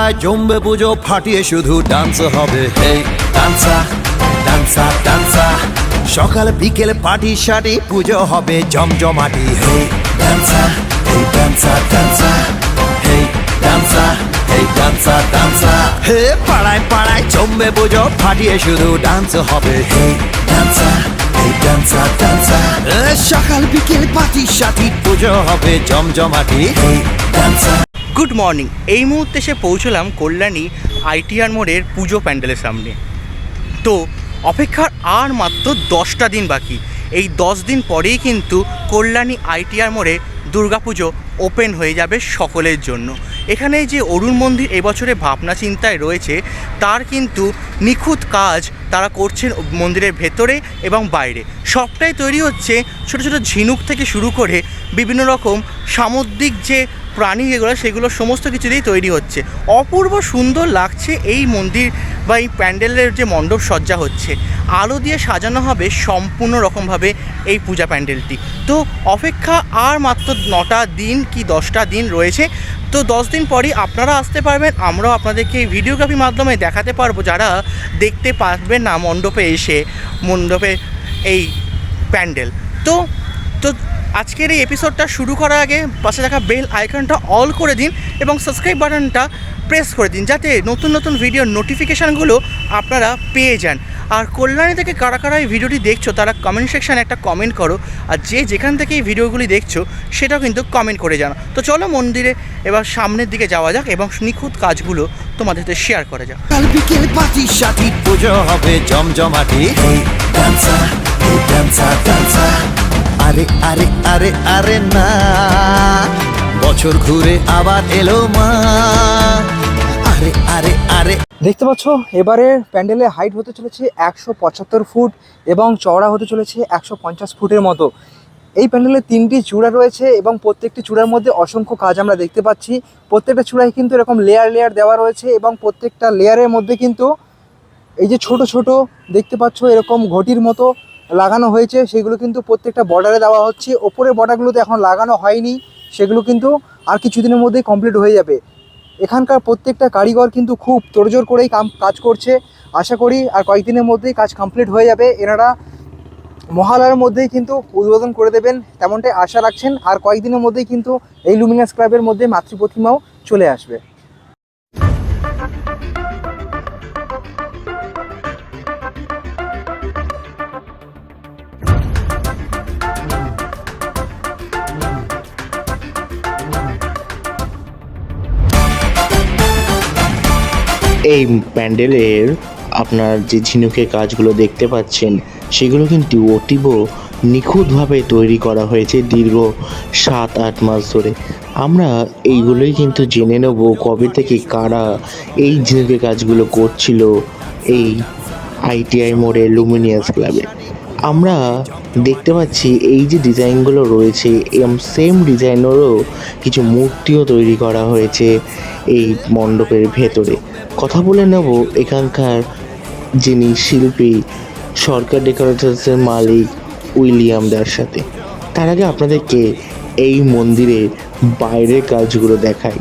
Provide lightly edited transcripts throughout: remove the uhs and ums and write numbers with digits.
পাড়ায় জমবে পুজো ফাটিয়ে শুধু ডান্স হবে। হেই ডান্সা ডান্সা ডান্সা, সকাল বিকেল পার্টি শাটি পুজো হবে জমজমাটি। হেই ডান্সা হেই ডান্সা ডান্সা, হেই ডান্সা হেই ডান্সা ডান্সা। হে পাড়ায় পাড়ায় জমবে পুজো ফাটিয়ে শুধু ডান্স হবে। হেই ডান্সা হেই ডান্সা ডান্সা, সকাল বিকেল পার্টি শাটি পুজো হবে জমজমাটি। হেই ডান্সা। Good morning. এই মুহূর্তে এসে পৌঁছলাম কল্যাণী আইটিআর মোড়ের পুজো প্যান্ডেলের সামনে। তো অপেক্ষার আর মাত্র 10টা দিন বাকি। এই 10 দিন পরেই কিন্তু কল্যাণী আইটিআর মোড়ে দুর্গাপুজো ওপেন হয়ে যাবে সকলের জন্য। এখানে যে অরুণ মন্দির এবছরে ভাবনা চিন্তায় রয়েছে তার কিন্তু নিখুঁত কাজ তারা করছেন মন্দিরের ভেতরে এবং বাইরে। সবটাই তৈরি হচ্ছে ছোট ছোট ঝিনুক থেকে শুরু করে বিভিন্ন রকম সামুদ্রিক যে প্রাণী যেগুলো সেগুলো সমস্ত কিছু দিয়েই তৈরি হচ্ছে। অপূর্ব সুন্দর লাগছে এই মন্দির বা এই প্যান্ডেলের যে মণ্ডপ সজ্জা হচ্ছে, আলো দিয়ে সাজানো হবে সম্পূর্ণ রকমভাবে এই পূজা প্যান্ডেলটি। তো অপেক্ষা আর মাত্র 9টা দিন কি 10টা দিন রয়েছে। তো 10 দিন পরই আপনারা আসতে পারবেন, আমরাও আপনাদেরকে এই ভিডিওগ্রাফির মাধ্যমে দেখাতে পারবো যারা দেখতে পারবেন না মণ্ডপে এসে মণ্ডপে এই প্যান্ডেল। তো তো আজকের এই এপিসোডটা শুরু করার আগে পাশে থাকা বেল আইকনটা অল করে দিন এবং সাবস্ক্রাইব বাটনটা প্রেস করে দিন যাতে নতুন নতুন ভিডিওর নোটিফিকেশানগুলো আপনারা পেয়ে যান। আর কল্যাণী থেকে কারা কারা এই ভিডিওটি দেখছো তারা কমেন্ট সেকশানে একটা কমেন্ট করো, আর যে যেখান থেকে এই ভিডিওগুলি দেখছো সেটাও কিন্তু কমেন্ট করে জানো। তো চলো মন্দিরে এবার সামনের দিকে যাওয়া যাক এবং নিখুঁত কাজগুলো তোমাদের সাথে শেয়ার করা যাক। কাল বিকেল পার্টি শাটি পুজো হবে জমজমাটি। হেই ডান্সা হেই ডান্সা ডান্সা, আরে আরে আরে আরে না, বছর ঘুরে আবার এলো মা। আরে আরে আরে দেখতে পাচ্ছ এবারে প্যান্ডেলের হাইট হতে চলেছে 175 ফুট এবং চওড়া হতে চলেছে 150 ফুটের মতো। এই প্যান্ডেলে 3টি চূড়া রয়েছে এবং প্রত্যেকটি চূড়ার মধ্যে অসংখ্য কাজ আমরা দেখতে পাচ্ছি। প্রত্যেকটা চূড়ায় কিন্তু এরকম লেয়ার লেয়ার দেওয়া রয়েছে এবং প্রত্যেকটা লেয়ারের মধ্যে কিন্তু এই যে ছোট ছোট দেখতে পাচ্ছ এরকম ঘটির মতো লাগানো হয়েছে, সেগুলো কিন্তু প্রত্যেকটা বর্ডারে দেওয়া হচ্ছে। ওপরের বর্ডারগুলোতে এখন লাগানো হয়নি, সেগুলো কিন্তু আর কিছুদিনের মধ্যেই কমপ্লিট হয়ে যাবে। এখানকার প্রত্যেকটা কারিগর কিন্তু খুব তোড়জোড় করেই কাজ করছে। আশা করি আর কয়েকদিনের মধ্যেই কাজ কমপ্লিট হয়ে যাবে। এনারা মহালয়ার মধ্যেই কিন্তু উদ্বোধন করে দেবেন তেমনটাই আশা রাখছেন। আর কয়েকদিনের মধ্যেই কিন্তু এই লুমিনাস ক্লাবের মধ্যে মাতৃ প্রতিমাও চলে আসবে। এই প্যান্ডেলের আপনার যে ঝিনুকের কাজগুলো দেখতে পাচ্ছেন সেগুলো কিন্তু অতীব নিখুঁতভাবে তৈরি করা হয়েছে দীর্ঘ 7-8 মাস ধরে। আমরা এইগুলোই কিন্তু জেনে নেব কবে থেকে কারা এই ঝিনুকের কাজগুলো করছিল এই আইটিআই মোড়ে লুমিনিয়াস ক্লাবে। আমরা দেখতে পাচ্ছি এই যে ডিজাইনগুলো রয়েছে সেম ডিজাইনেরও কিছু মূর্তিও তৈরি করা হয়েছে এই মণ্ডপের ভেতরে। কথা বলে নেব এখানকার যিনি শিল্পী সরকার ডেকোরেটরসের মালিক উইলিয়াম দার সাথে। তার আগে আপনাদেরকে এই মন্দিরের বাইরের কাজগুলো দেখাই।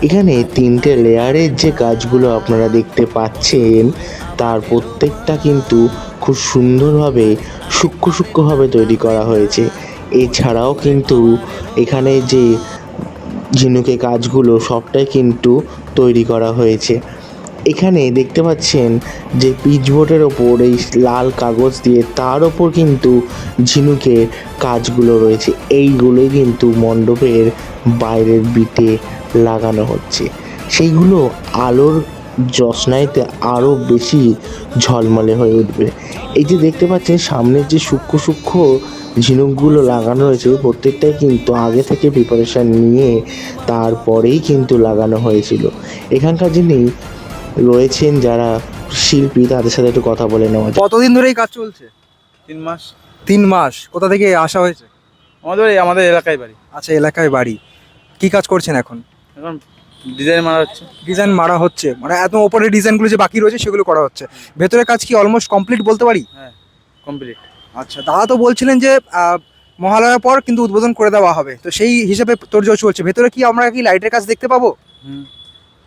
এখানে 3টে লেয়ারের যে কাজগুলো আপনারা দেখতে পাচ্ছেন তার প্রত্যেকটা কিন্তু খুব সুন্দরভাবে সূক্ষ্মভাবে তৈরি করা হয়েছে। এছাড়াও কিন্তু এখানে যে ঝিনুকের কাজগুলো সবটাই কিন্তু তৈরি করা হয়েছে। এখানে দেখতে পাচ্ছেন যে পিচবোর্ডের ওপর এই লাল কাগজ দিয়ে তার ওপর কিন্তু ঝিনুকের কাজগুলো রয়েছে। এইগুলোই কিন্তু মণ্ডপের বাইরের বিটে লাগানো হচ্ছে, সেইগুলো আলোর জ্যোৎস্নাতে আরও বেশি ঝলমলে হয়ে উঠবে। এই যে দেখতে পাচ্ছেন সামনের যে সূক্ষ্ম ঝিনুকগুলো লাগানো হয়েছে প্রত্যেকটাই কিন্তু আগে থেকে প্রিপারেশান নিয়ে তারপরেই কিন্তু লাগানো হয়েছিল। এখানকার যিনি রয়েছেন যারা শিল্পী তাদের সাথে একটু কথা বলে নেওয়া যায়। কতদিন ধরে এই কাজ চলছে? 3 মাস। 3 মাস। কোথা থেকে আসা হয়েছে? আমাদের এলাকায় বাড়ি। আচ্ছা, এলাকায় বাড়ি। কি কাজ করছেন এখন? এখন ডিজাইন মারা হচ্ছে। ডিজাইন মারা হচ্ছে, মানে এত ওপরের ডিজাইনগুলো যে বাকি রয়েছে সেগুলো করা হচ্ছে। ভেতরের কাজ কি অলমোস্ট কমপ্লিট বলতে পারি? হ্যাঁ, কমপ্লিট। আচ্ছা, দাদা তো বলছিলেন যে মহালয়ার পর কিন্তু উদ্বোধন করে দেওয়া হবে, তো সেই হিসাবে তোড়জোড় চলছে। ভেতরে কি আমরা কি লাইটের কাজ দেখতে পাবো?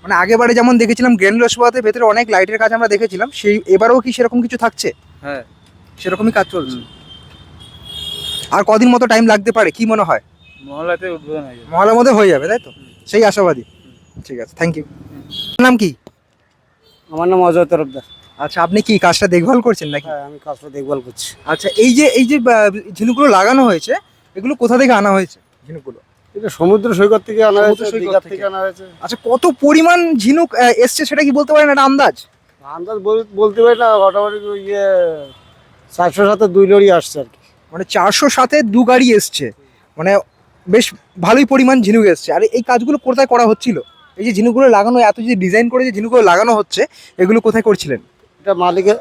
মানে আগেবারে যেমন দেখেছিলাম গ্র্যান্ড সভাতে ভেতরে অনেক লাইটের কাজ আমরা দেখেছিলাম, সেই এবারেও কি সেরকম কিছু থাকছে? হ্যাঁ, সেরকমই কাজ চলছে। আর কদিন মতো টাইম লাগতে পারে কি মনে হয়? মহলাতে উদ্বোধন হয়ে যাবে। মহলার মধ্যে হয়ে যাবে তাই তো? সেই আশাবাদী। ঠিক আছে, থ্যাংক ইউ। নাম কি? আমার নাম অজয় তরফদার। আচ্ছা, আপনি কি কাজটা দেখভাল করছেন নাকি? হ্যাঁ, আমি কাজটা দেখভাল করছি। আচ্ছা, এই যে ঝিনুকগুলো লাগানো হয়েছে, এগুলো কোথা থেকে আনা হয়েছে ঝিনুকগুলো? এটা সমুদ্র সৈকত থেকে আনা সমুদ্র হয়েছে, সৈকত দীঘা থেকে। থেকে আনা হয়েছে। আচ্ছা, কত পরিমাণ ঝিনুক এসছে সেটা কি বলতে পারেন একটা আন্দাজ? আন্দাজ বলতে পারি না, মোটামুটি 400 2 লরি আসছে আর কি। মানে 407-এ 2 গাড়ি এসছে, মানে বেশ ভালোই পরিমাণ ঝিনুক এসছে। আর এই কাজগুলো কোথায় করা হচ্ছিল? এই যে ঝিনুকগুলো লাগানো, এত যে ডিজাইন করে যে ঝিনুকগুলো লাগানো হচ্ছে, এগুলো কোথায় করছিলেন এটা মালিকের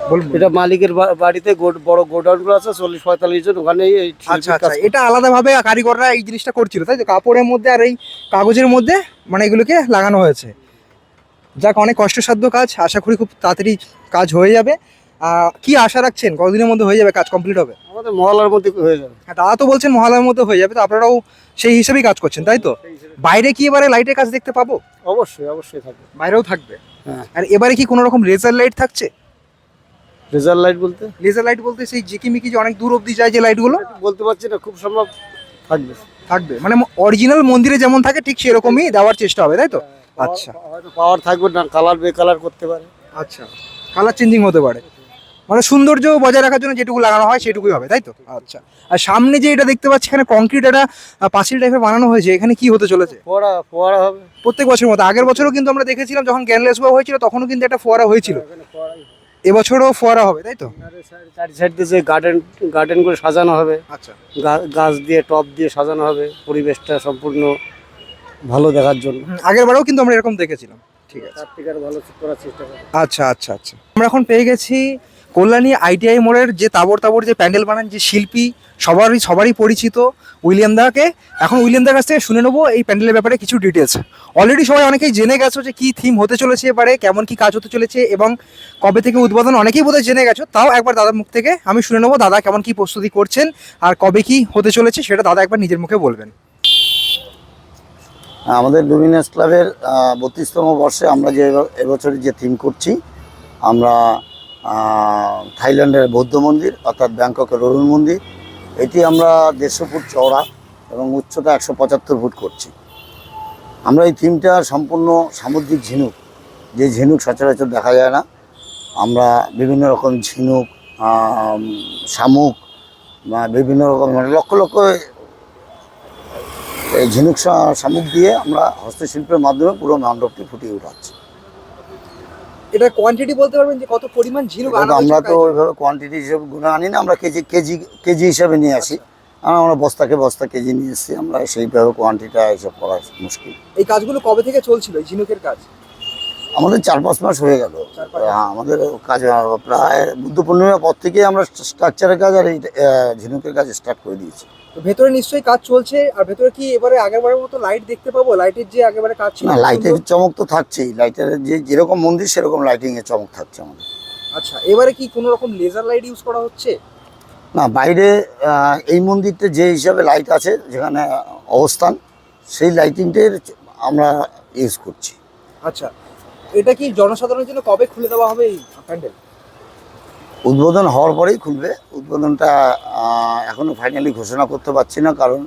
বলুন? এটা মালিকের বাড়িতে বড় গোডাউনগুলো আছে, 40-45 জন, ওখানে এই আচ্ছা আচ্ছা, এটা আলাদাভাবে কারিগররা এই জিনিসটা করছিল তাই তো? কাপড়ের মধ্যে আর এই কাগজের মধ্যে মানে এগুলোকে লাগানো হয়েছে। যাক, অনেক কষ্টসাধ্য কাজ, আশা করি খুব তাড়াতাড়ি কাজ হয়ে যাবে। কি আশা রাখছেন, কতদিনের মধ্যে হয়ে যাবে কাজ কমপ্লিট হবে? আমাদের মহলার মধ্যে হয়ে যাবে। হ্যাঁ, দাদা তো বলছেন মহলার মধ্যে হয়ে যাবে, তো আপনারাও সেই হিসেবেই কাজ করছেন তাই তো? বাইরে কি এবারে লাইটের কাজ দেখতে পাবো? অবশ্যই অবশ্যই থাকবে। বাইরেও থাকবে। হ্যাঁ। আর এবারে কি কোনো রকম লেজার লাইট থাকছে? রেজাল্ট লাইট বলতে লেজার লাইট বলতে সেই জিকিমিকি যে অনেক দূর অবধি যায় যে লাইটগুলো বলতে পারছি না, খুব সম্ভব থাকবে। থাকবে, মানে অরিজিনাল মন্দিরে যেমন থাকে ঠিক সেরকমই দেওয়ার চেষ্টা হবে তাই তো? আচ্ছা হয়তো পাওয়ার থাকবে না, কালার বেকালার করতে পারে। আচ্ছা, কালার চেঞ্জিং হতে পারে, মানে সৌন্দর্য বজায় রাখার জন্য যেটুকু লাগানো হয় সেটুকুই হবে তাই তো? আচ্ছা, আর সামনে যে এটা দেখতে পাচ্ছি এখানে কংক্রিট একটা পাঁচিল টাইপের বানানো হয়েছে, এখানে কি হতে চলেছে? ফোয়ারা হবে। প্রত্যেক বছরের মতো আগের বছরও কিন্তু আমরা দেখেছিলাম যখন গ্যানলেস বাবা হয়েছিল তখনও কিন্তু একটা ফোয়ারা হয়েছিল, এখানে ফোয়ারাই হবে। এবছরও ফোয়ারা হবে তাই তো? চারি সাইড দিয়ে যে গার্ডেন করে সাজানো হবে, আচ্ছা, গাছ দিয়ে টব দিয়ে সাজানো হবে, পরিবেশটা সম্পূর্ণ ভালো দেখার জন্য। আগের বারেও কিন্তু আমরা এরকম দেখেছিলাম। ঠিক আছে, তার থেকে আরো ভালো করার চেষ্টা করব। আচ্ছা আচ্ছা আচ্ছা, আমরা এখন পেয়ে গেছি কল্যাণী আইটিআই মোড়ের যে তাবড় যে প্যান্ডেল বানান যে শিল্পী, সবারই পরিচিত উইলিয়াম দাকে। এখন উইলিয়াম দার কাছ থেকে শুনে নেবো এই প্যান্ডেলের ব্যাপারে কিছু ডিটেলস। অলরেডি সবাই অনেকেই জেনে গেছো যে কি থিম হতে চলেছে এবারে, কেমন কি কাজ হতে চলেছে এবং কবে থেকে উদ্বোধন, অনেকেই বোধহয় জেনে গেছো। তাও একবার দাদার মুখ থেকে আমি শুনে নেবো দাদা কেমন কি প্রস্তুতি করছেন আর কবে কি হতে চলেছে সেটা দাদা একবার নিজের মুখে বলবেন। আমাদের লুমিনাস ক্লাবের 32তম বর্ষে আমরা যে এবছরের যে থিম করছি, আমরা থাইল্যান্ডের বৌদ্ধ মন্দির অর্থাৎ ব্যাংককের অরুণ মন্দির, এটি আমরা 150 ফুট চওড়া এবং উচ্চতা 175 ফুট করছি। আমরা এই থিমটা সম্পূর্ণ সামুদ্রিক ঝিনুক, যে ঝিনুক সচরাচর দেখা যায় না। আমরা বিভিন্ন রকম ঝিনুক, শামুক বা বিভিন্ন রকম মানে লক্ষ লক্ষ এই ঝিনুক শামুক দিয়ে আমরা হস্তশিল্পের মাধ্যমে পুরো মণ্ডপটি ফুটিয়ে উঠাচ্ছি। এটা কোয়ান্টিটি বলতে পারবেন যে কত পরিমাণ ঝিনুক আনা আমরা হয়েছে? তো ওইভাবে কোয়ান্টিটি হিসেবে গুণে আনি না, আমরা কেজি হিসাবে নিয়ে আসি। আমরা বস্তা কেজি নিয়ে এসেছি, আমরা সেইভাবে কোয়ান্টিটিটা হিসাব করা মুশকিল। এই কাজগুলো কবে থেকে চলছিল এই ঝিনুকের কাজ? আমাদের 4-5 মাস হয়ে গেল। হ্যাঁ, আমাদের কাজ প্রায় বুদ্ধ পূর্ণিমার পর থেকে আমরা স্ট্রাকচারের কাজ আর এই ঝিনুকের কাজ স্টার্ট করে দিয়েছি। তো ভেতরে নিশ্চয়ই কাজ চলছে, আর ভেতরে কি এবারে আগেরবারের মতো লাইট দেখতে পাবো? লাইটের যে আগেরবারে কাজ ছিল না, লাইটের চমক তো থাকছেই, লাইটের যেরকম মন্দির সেরকম লাইটিংয়ের চমক থাকছে আমাদের। আচ্ছা, এবারে কি কোনো রকম লেজার লাইট ইউজ করা হচ্ছে? না, বাইরে এই মন্দিরটা যে হিসাবে লাইট আছে যেখানে অবস্থান, সেই লাইটিংটার আমরা ইউজ করছি। আচ্ছা, এটা কি জনসাধারণের জন্য কবে খুলে দেওয়া হবে এই প্যান্ডেল? উদ্বোধন হওয়ার পরেই খুলবে। উদ্বোধনটা এখনও ফাইনালি ঘোষণা করতে পারছি না, কারণ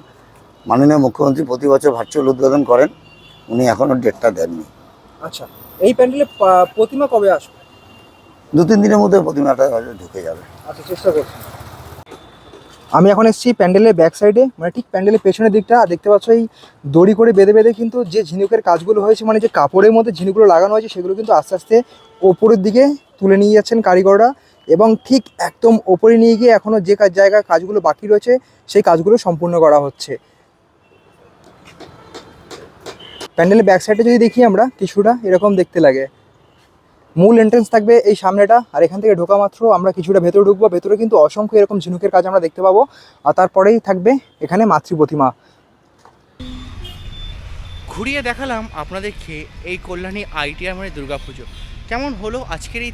মাননীয় মুখ্যমন্ত্রী প্রতি বছর ভার্চুয়াল উদ্বোধন করেন, উনি এখনও ডেটটা দেননি। আচ্ছা, এই প্যান্ডেলে প্রতিমা কবে আসবে? 2-3 দিনের মধ্যে প্রতিমাটা হয়তো ঢুকে যাবে। আচ্ছা, চেষ্টা করছি। আমি এখন এসেছি প্যান্ডেলের ব্যাক সাইডে, মানে ঠিক প্যান্ডেলের পেছনের দিকটা দেখতে পাচ্ছ এই দড়ি করে বেঁধে কিন্তু যে ঝিনুকের কাজগুলো হয়েছে, মানে যে কাপড়ের মধ্যে ঝিনুকগুলো লাগানো হয়েছে সেগুলো কিন্তু আস্তে আস্তে ওপরের দিকে তুলে নিয়ে যাচ্ছেন কারিগররা, এবং ঠিক একদম ওপরে নিয়ে গিয়ে এখনও যে জায়গায় কাজগুলো বাকি রয়েছে সেই কাজগুলো সম্পূর্ণ করা হচ্ছে। প্যান্ডেলের ব্যাক সাইডে যদি দেখি আমরা কিছুটা এরকম দেখতে লাগে। মূল এন্ট্রেন্স থাকবে এই সামনেটা, আর এখান থেকে ঢোকা মাত্র আমরা কিছুটা ভেতরে ঢুকবো। ভেতরে কিন্তু অসংখ্য এরকম ঝিনুকের কাজ আমরা দেখতে পাবো, আর তারপরেই থাকবে এখানে মাতৃ প্রতিমা। ঘুরিয়ে দেখালাম আপনাদেরকে এই কল্যাণী আইটিআই মানে দুর্গাপুজো। কেমন হলো আজকের এই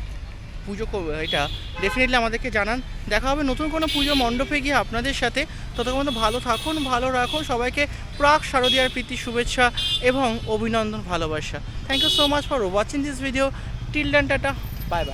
পুজো এটা ডেফিনেটলি আমাদেরকে জানান। দেখা হবে নতুন কোনো পুজো মণ্ডপে গিয়ে আপনাদের সাথে। ততক্ষণ ভালো থাকুন, ভালো রাখুন সবাইকে। প্রাক শারদীয়ার প্রীতি শুভেচ্ছা এবং অভিনন্দন, ভালোবাসা। Thank you so much for watching this video. Till then, tata, bye by.